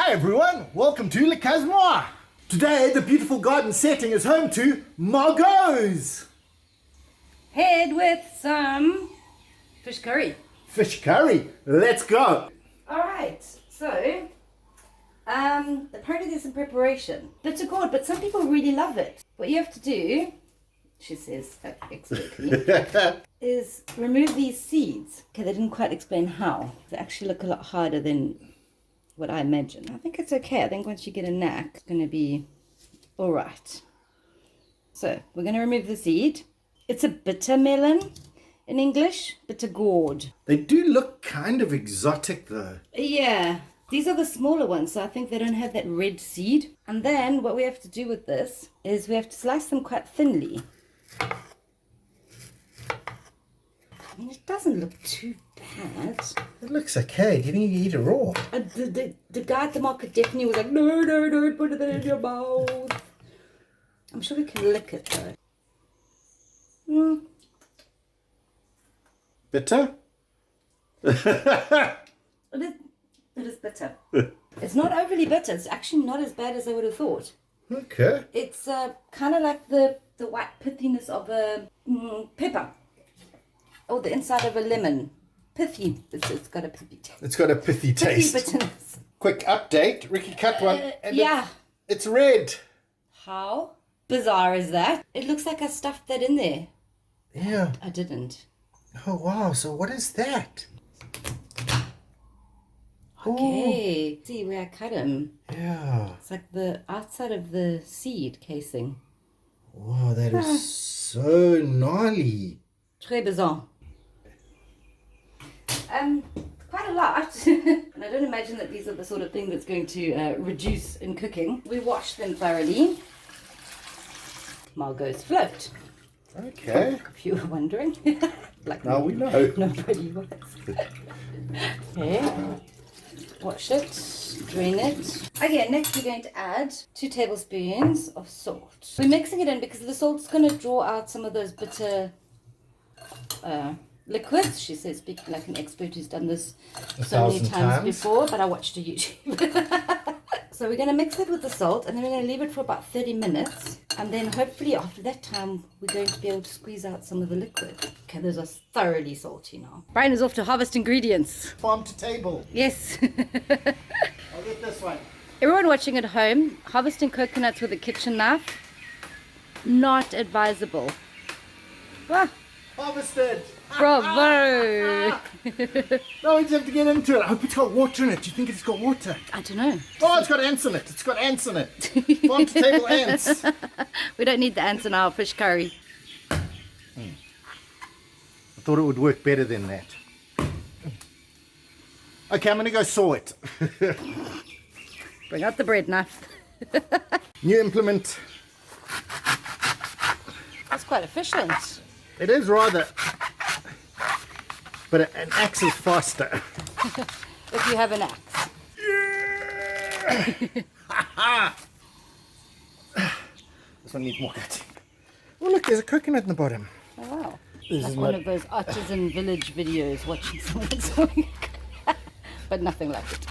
Hi everyone, welcome to Lakaz Mwa. Today the beautiful garden setting is home to Margoze. Head with some fish curry. Fish curry, let's go. Alright, so apparently there's some preparation. Bit of gourd, but some people really love it. What you have to do, she says expertly, is remove these seeds. Okay, they didn't quite explain how. They actually look a lot harder than what I imagine. I think it's okay. I think once you get a knack, it's going to be all right. So we're going to remove the seed. It's a bitter melon in English, bitter gourd. They do look kind of exotic though. Yeah, these are the smaller ones, so I think they don't have that red seed. And then what we have to do with this is we have to slice them quite thinly. I mean, it doesn't look too bad. It looks okay. Do you think you can eat it raw? The guy at the market definitely was like, no, don't put it in your mouth. I'm sure we can lick it though. Bitter? It is bitter. It's not overly bitter. It's actually not as bad as I would have thought. Okay. It's kind of like the white pithiness of a pepper. Or the inside of a lemon. Pithy. It's got a pithy taste. It's got a pithy taste. Pithy bitterness. Quick update. Riki cut one. And yeah. It's red. How bizarre is that? It looks like I stuffed that in there. Yeah. I didn't. Oh, wow. So what is that? Okay. See where I cut him. Yeah. It's like the outside of the seed casing. Wow, that is so gnarly. Très bizarre. Quite a lot. And I don't imagine that these are the sort of thing that's going to reduce in cooking. We wash them thoroughly. Margoze float. Okay. If you were wondering. Like now we know. Nobody was. Okay. Wash it. Drain it. Okay, next we're going to add 2 tablespoons of salt. We're mixing it in because the salt's going to draw out some of those bitter liquids. She says, speaking like an expert who's done this so many times before, but I watched a YouTube. So we're going to mix it with the salt and then we're going to leave it for about 30 minutes. And then hopefully after that time, we're going to be able to squeeze out some of the liquid. Okay, those are thoroughly salty now. Brian is off to harvest ingredients. Farm to table. Yes. I'll get this one. Everyone watching at home, harvesting coconuts with a kitchen knife, not advisable. Ah. Harvested. Bravo! No, we just have to get into it. I hope it's got water in it. Do you think it's got water? I don't know. Oh, it's got ants in it. It's got ants in it. Farm to table ants. We don't need the ants in our fish curry. I thought it would work better than that. Okay, I'm going to go saw it. Bring out the bread knife. New implement. That's quite efficient. It is rather, but an axe is faster. If you have an axe. Yeah. This one needs more cutting. Oh look, there's a coconut in the bottom. Oh wow. This like is one of those artisan village videos watching someone sewing. But nothing like it.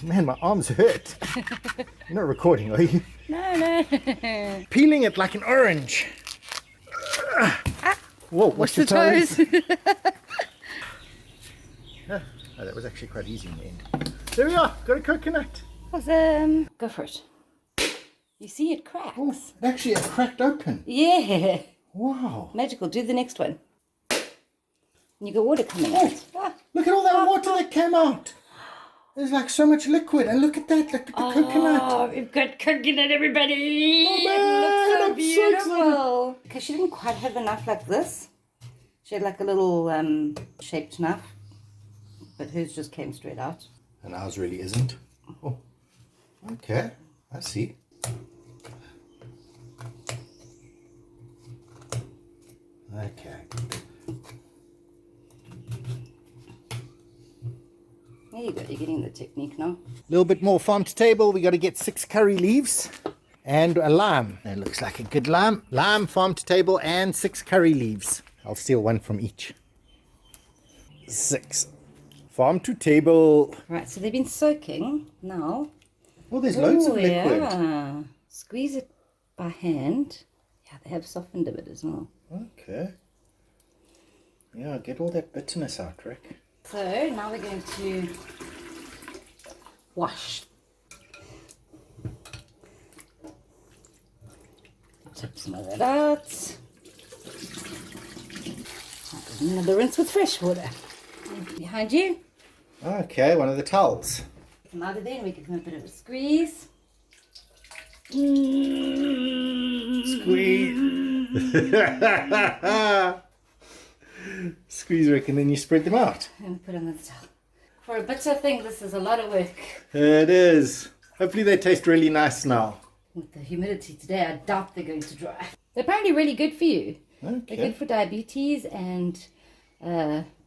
Man, my arms hurt. You're not recording, are you? No. Peeling it like an orange. Whoa, Wash the toes. Oh, that was actually quite easy in the end. There we are, got a coconut. Awesome. Go for it. You see it cracks. Oh, it actually cracked open. Yeah. Wow. Magical. Do the next one. And you got water coming out. Ah. Look at all that water that came out. There's like so much liquid. And look at that. Look at the coconut. Oh, we've got coconut, everybody. Oh, man, it looks so I'm beautiful. Because she didn't quite have a knife like this. She had like a little shaped knife. But hers just came straight out. And ours really isn't. Oh, okay. I see. Okay. There you go. You're getting the technique now. A little bit more farm to table. We got to get 6 curry leaves and a lime. That looks like a good lime. Lime, farm to table, and 6 curry leaves. I'll steal 1 from each. 6. Farm to table. Right, so they've been soaking. Now Oh, there's loads of Oh, liquid. yeah. Squeeze it by hand. Yeah, they have softened a bit as well. Okay. Yeah, get all that bitterness out, Rick. So now we're going to wash. Tip some of that out. Another rinse with fresh water. Behind you. Okay, one of the towels. Get them out of there and we give them a bit of a squeeze. Squeeze. Squeeze, Rick, and then you spread them out. And put them in the towel. For a bitter thing, this is a lot of work. It is. Hopefully they taste really nice now. With the humidity today, I doubt they're going to dry. They're apparently really good for you. Okay. They're good for diabetes and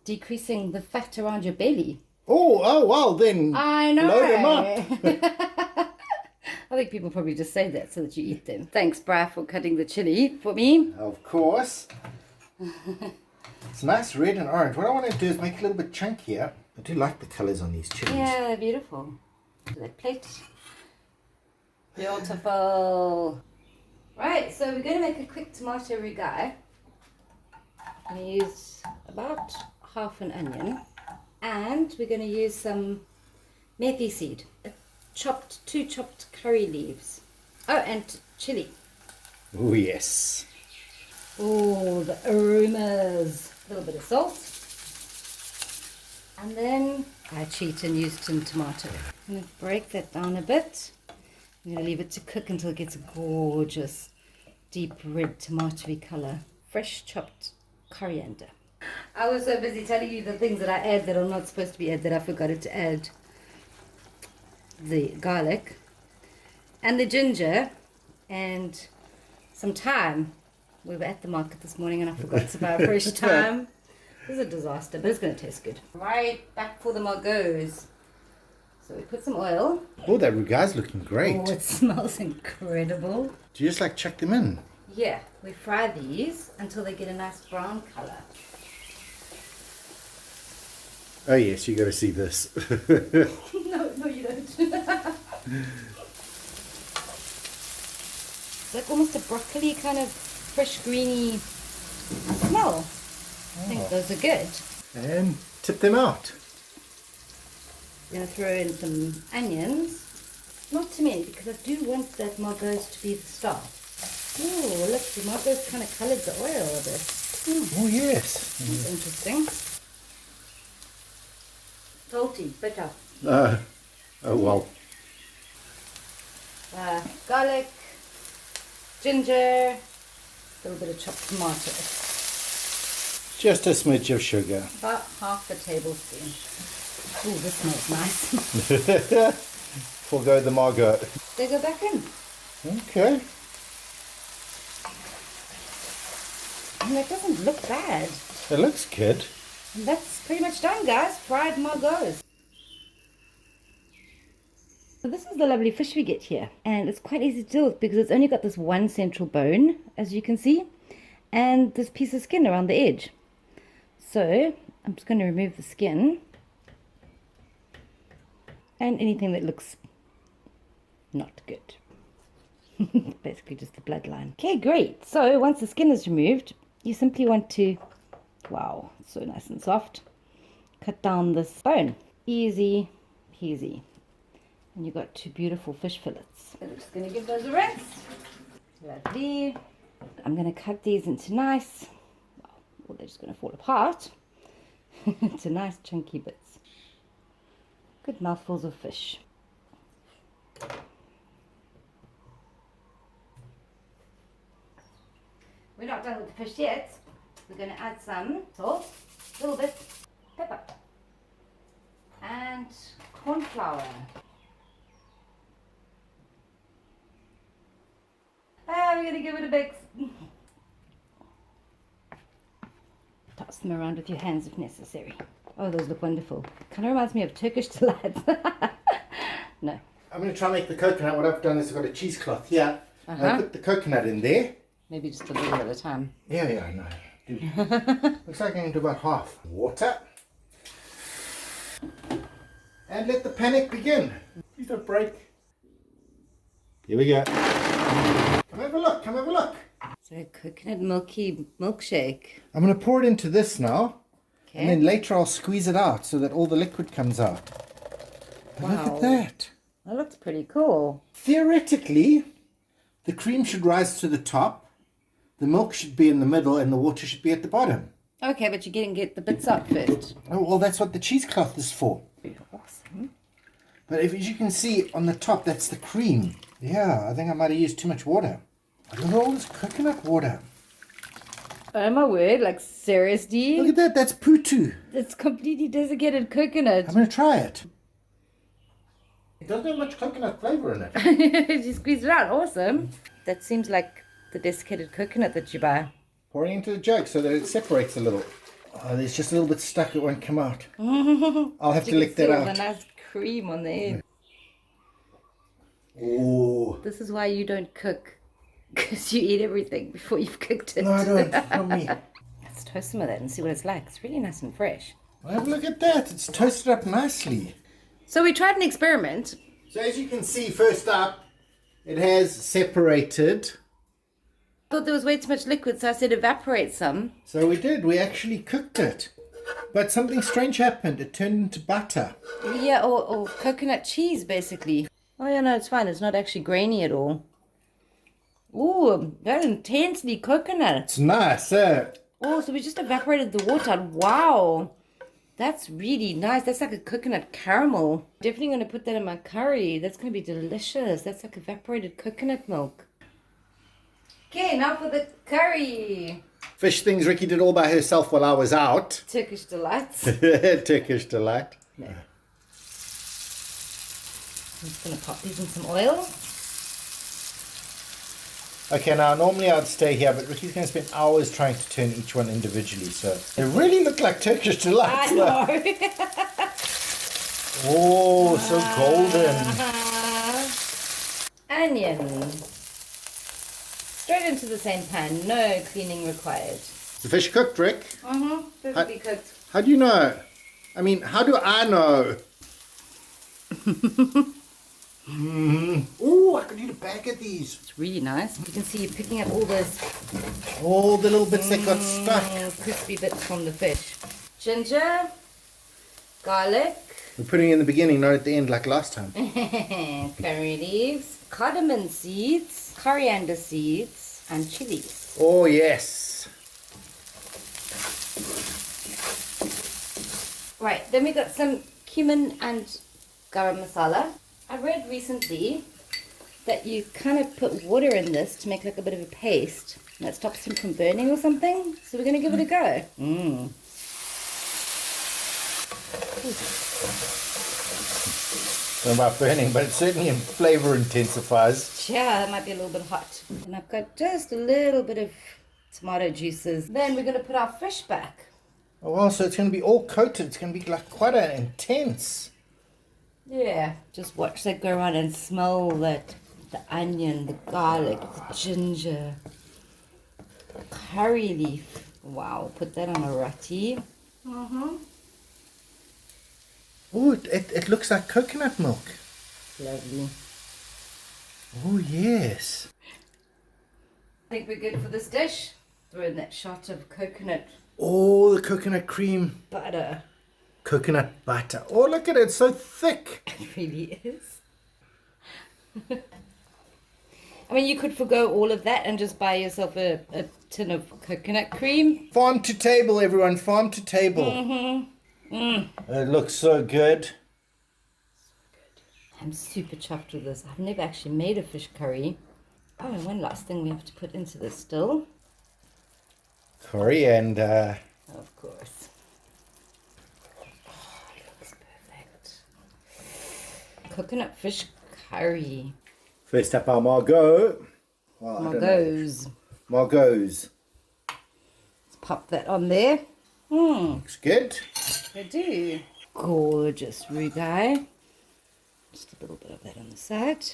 decreasing the fat around your belly. Oh, well, then I know. load them up. I think people probably just say that so that you eat them. Thanks, Bri, for cutting the chili for me. Of course. It's nice red and orange. What I want to do is make it a little bit chunkier. I do like the colours on these chilies. Yeah, they're beautiful. That plate. Beautiful. Right, so we're going to make a quick tomato rougaille. I'm going to use about half an onion. And we're going to use some methi seed. Two chopped curry leaves. Oh, and chili. Oh, yes. Oh, the aromas. A little bit of salt. And then I cheat and used some tomato. I'm going to break that down a bit. I'm going to leave it to cook until it gets a gorgeous deep red tomatoey colour. Fresh chopped coriander. I was so busy telling you the things that I add that are not supposed to be added that I forgot to add the garlic and the ginger and some thyme. We were at the market this morning and I forgot to buy fresh thyme. This is a disaster, but it's going to taste good. Right back for the Margoze. So we put some oil. Oh, that rougaille's looking great. Oh, it smells incredible. Do you just like chuck them in? Yeah, we fry these until they get a nice brown colour. Oh, yes, you got to see this. No, you don't. It's like almost a broccoli kind of fresh greeny smell. I think those are good. And tip them out. I'm going to throw in some onions. Not too many because I do want that Margoze to be the star. Oh, look, the Margoze kind of coloured the oil a bit. Oh, yes. That's interesting. Salty, bitter. Oh, well. Garlic, ginger, a little bit of chopped tomato. Just a smidge of sugar. About half a tablespoon. Oh, this smells nice. Forgo the Margot. They go back in. Okay. And that doesn't look bad. It looks good. And that's pretty much done, guys. Fried Margoze. So this is the lovely fish we get here. And it's quite easy to deal with because it's only got this one central bone, as you can see. And this piece of skin around the edge. So I'm just going to remove the skin. And anything that looks not good. Basically just the bloodline. Okay, great. So once the skin is removed, you simply want to, wow, so nice and soft, cut down this bone. Easy peasy. And you've got two beautiful fish fillets. So I'm just going to give those a rinse. Lovely. I'm going to cut these into nice, well, they're just going to fall apart, into nice chunky bits. Good mouthfuls of fish. We're not done with the fish yet. We're going to add some salt, a little bit, pepper, and corn flour. We're going to give it a big... Toss them around with your hands if necessary. Oh, those look wonderful. Kind of reminds me of Turkish delights. No. I'm going to try and make the coconut. What I've done is I've got a cheesecloth here. And I put the coconut in there. Maybe just a little at a time. Yeah, I know. Looks like I'm going to do about half. Water. And let the panic begin. Please don't break. Here we go. Come have a look. Come have a look. So coconut milky milkshake. I'm going to pour it into this now. Okay. And then later I'll squeeze it out so that all the liquid comes out. But look at that. That looks pretty cool. Theoretically, the cream should rise to the top, the milk should be in the middle, and the water should be at the bottom. Okay, but you get the bits out first. Oh, well, that's what the cheesecloth is for. Awesome. But as you can see on the top, that's the cream. Yeah, I think I might have used too much water. Look at all this coconut water. Oh my word, like seriously? Look at that, that's putu. It's completely desiccated coconut. I'm going to try it. It doesn't have much coconut flavor in it. You squeeze it out, awesome. That seems like the desiccated coconut that you buy. Pouring into the jug so that it separates a little. Oh, there's just a little bit stuck, it won't come out. I'll have to lick that out. The nice cream on the end. Oh. This is why you don't cook, because you eat everything before you've cooked it. No, I don't. Not me. Let's toast some of that and see what it's like. It's really nice and fresh. Well, have a look at that. It's toasted up nicely. So we tried an experiment. So as you can see, first up, it has separated. I thought there was way too much liquid, so I said evaporate some. So we did. We actually cooked it. But something strange happened. It turned into butter. Yeah, or coconut cheese, basically. Oh, yeah, no, it's fine. It's not actually grainy at all. Ooh, that's intensely coconut. It's nice, eh? Oh, so we just evaporated the water. Wow. That's really nice. That's like a coconut caramel. Definitely going to put that in my curry. That's going to be delicious. That's like evaporated coconut milk. Okay, now for the curry. Fish things Riki did all by herself while I was out. Turkish delights. Turkish delight. No. I'm just going to pop these in some oil. Okay, now normally I'd stay here, but Riki's going to spend hours trying to turn each one individually. So they really look like Turkish delights. I know. Oh, so golden. Onion. Straight into the same pan. No cleaning required. The fish cooked, Rick? Perfectly cooked. How do you know? I mean, how do I know? Oh, I could eat a bag of these. It's really nice. You can see you're picking up all those All the little bits that got stuck. crispy bits from the fish. Ginger, garlic, We're putting it in the beginning, not at the end like last time. curry leaves, cardamom seeds, coriander seeds, and chilies. Oh, yes. Right, then we got some cumin and garam masala. I read recently that you kind of put water in this to make like a bit of a paste. And that stops him from burning or something. So we're going to give it a go. I don't know about burning, but it certainly in flavor intensifies. Yeah, it might be a little bit hot. And I've got just a little bit of tomato juices. Then we're going to put our fish back. Oh, wow, so it's going to be all coated. It's going to be like quite an intense. Yeah, just watch that go around and smell that. The onion, the garlic, the ginger, the curry leaf. Wow, put that on a roti. Oh, it looks like coconut milk. Lovely. Oh, yes. I think we're good for this dish. Throw in that shot of coconut Oh, the coconut cream. butter. Coconut butter. Oh, look at it. It's so thick. It really is. I mean, you could forgo all of that and just buy yourself a tin of coconut cream. Farm to table, everyone. Farm to table. It looks so good. I'm super chuffed with this. I've never actually made a fish curry. Oh, and one last thing we have to put into this still. Coriander. Of course. Oh, it looks perfect. Coconut fish curry. First up, our Margot. Well, I don't know. Margoze. Margoze. Let's pop that on there. Looks good. I do. Gorgeous rougaille. Just a little bit of that on the side.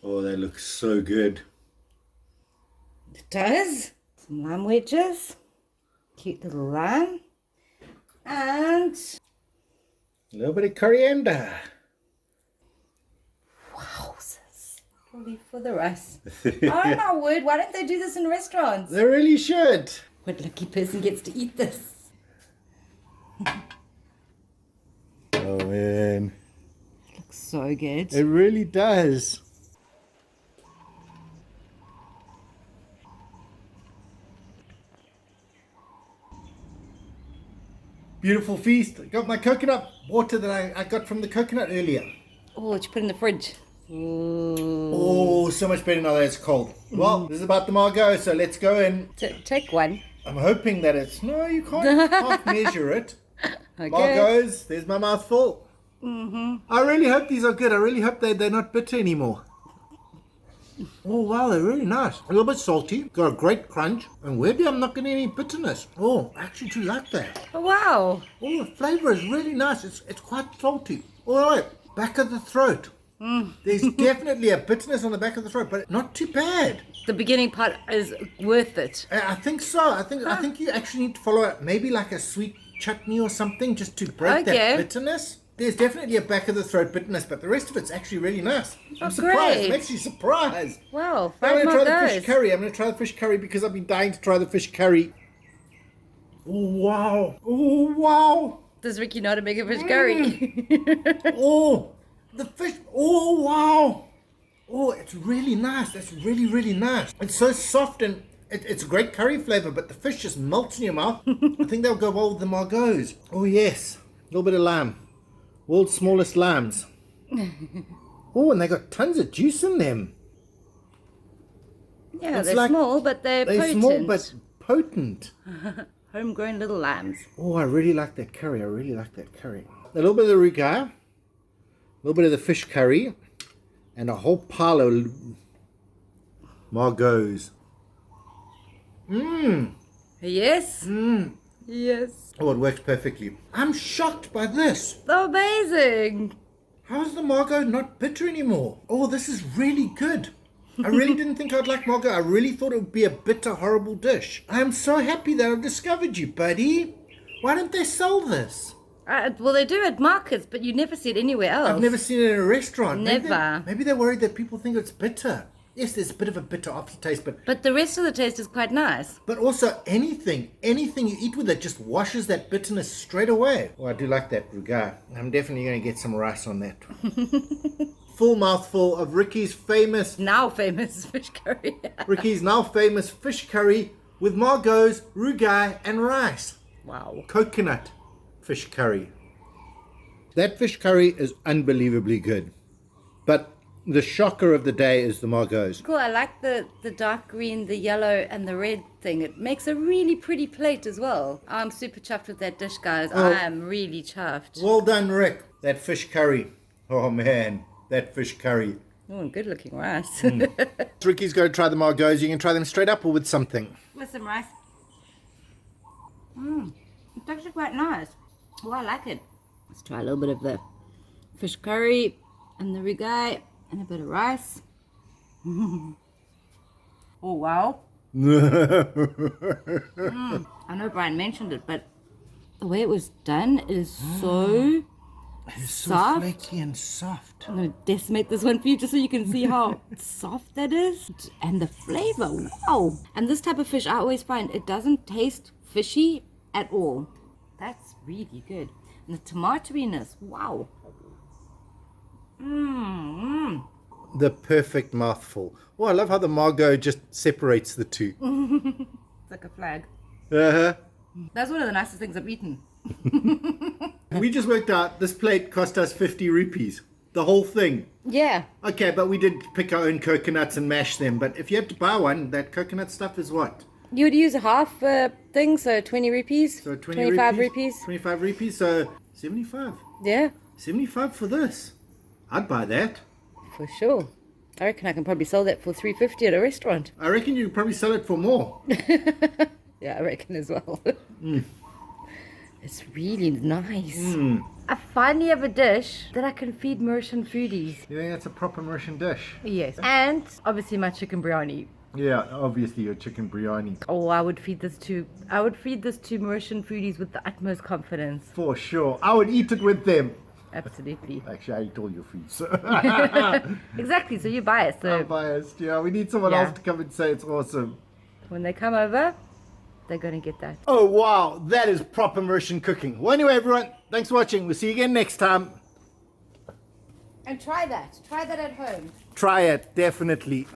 Oh, that looks so good. It does. Some lamb wedges. Cute little lamb. And A little bit of coriander. Wowzers. Probably for the rice. Oh my word, why don't they do this in restaurants? They really should. What lucky person gets to eat this? Oh man. Looks so good. It really does. Beautiful feast. I got my coconut water that I got from the coconut earlier. Oh, what you put in the fridge? Ooh. Oh, so much better now that it's cold. Well, this is about the Margoze, so let's go in. Take one. I'm hoping that it's... No, you can't half measure it. Okay. Margoze, there's my mouth full. I really hope these are good. I really hope they're not bitter anymore. Oh, wow, they're really nice. A little bit salty. Got a great crunch. And weirdly, I'm not getting any bitterness. Oh, I actually do like that. Oh, wow. Oh, the flavour is really nice. It's quite salty. All right, back of the throat. There's definitely a bitterness on the back of the throat, but not too bad. The beginning part is worth it. I think so. I think you actually need to follow it, maybe like a sweet chutney or something, just to break that bitterness. There's definitely a back of the throat bitterness, but the rest of it's actually really nice. I'm surprised. Great. I'm actually surprised. Wow. I'm going to try the Margoze. fish curry. I'm going to try the fish curry because I've been dying to try the fish curry. Oh, wow. Oh, wow. Does Riki know how to make a fish curry? Oh, the fish. Oh, wow. Oh, it's really nice. That's really, really nice. It's so soft and it's a great curry flavor, but the fish just melts in your mouth. I think they'll go well with the Margoze. Oh, yes. A little bit of lamb. World's smallest lambs. Oh, and they got tons of juice in them. Yeah, It's they're like- small, but they're potent. small but potent. Homegrown little lambs. Oh, I really like that curry. A little bit of the rougaille, a little bit of the fish curry, and a whole pile of Margoze. Yes. Yes. Oh, it works perfectly. I'm shocked by this. Amazing. How is the Margot not bitter anymore? Oh, this is really good. I really didn't think I'd like Margot. I really thought it would be a bitter, horrible dish. I am so happy that I've discovered you, buddy. Why don't they sell this? Well, they do at markets, but you never see it anywhere else. I've never seen it in a restaurant. Never. Maybe they're worried that people think it's bitter. Yes, there's a bit of a bitter aftertaste, But the rest of the taste is quite nice. but also anything you eat with it just washes that bitterness straight away. Oh, I do like that rougaille. I'm definitely going to get some rice on that. Full mouthful of Riki's Now famous fish curry. now famous fish curry with Margoze, rougaille, and rice. Wow. Coconut fish curry. That fish curry is unbelievably good. But the shocker of the day is the Margoze. Cool. I like the dark green, the yellow, and the red thing. It makes a really pretty plate as well. I'm super chuffed with that dish, guys. Oh. I am really chuffed. Well done, Rick. That fish curry. Oh, man. That fish curry. Oh, and good looking rice. Ricky's going to try the Margoze. You can try them straight up or with something. With some rice. It's actually quite nice. Oh, I like it. Let's try a little bit of the fish curry and the rougaille and a bit of rice. Oh, wow. I know Brian mentioned it, but the way it was done is so It's soft. so flaky and soft. I'm going to decimate this one for you just so you can see how soft that is. And the flavor, wow. And this type of fish, I always find it doesn't taste fishy at all. That's really good. And the tomatoiness, wow. The perfect mouthful. Oh, I love how the Margot just separates the two. It's like a flag. Uh-huh. That's one of the nicest things I've eaten. We just worked out this plate cost us 50 rupees. The whole thing. Yeah. Okay, but we did pick our own coconuts and mash them. But if you had to buy one, that coconut stuff is what? You would use a half thing, so 20 rupees. So 20 25 rupees. 25 rupees, so 75. Yeah, 75 for this. I'd buy that. for sure. I reckon I can probably sell that for 350 at a restaurant. I reckon you could probably sell it for more. Yeah, I reckon as well. It's really nice. I finally have a dish that I can feed Mauritian foodies. You think that's a proper Mauritian dish? Yes. And obviously my chicken biryani. Yeah, obviously your chicken biryani. Oh, I would feed this to Mauritian foodies with the utmost confidence. For sure. I would eat it with them. Absolutely. Actually, I eat all your food. So Exactly. So you buy it. So I'm biased. Yeah, we need someone Yeah. else to come and say it's awesome. when they come over, they're gonna get that. Oh, wow. That is proper Mauritian cooking. Well, anyway, everyone, thanks for watching. We'll see you again next time. And try that. Try that at home. Try it, definitely.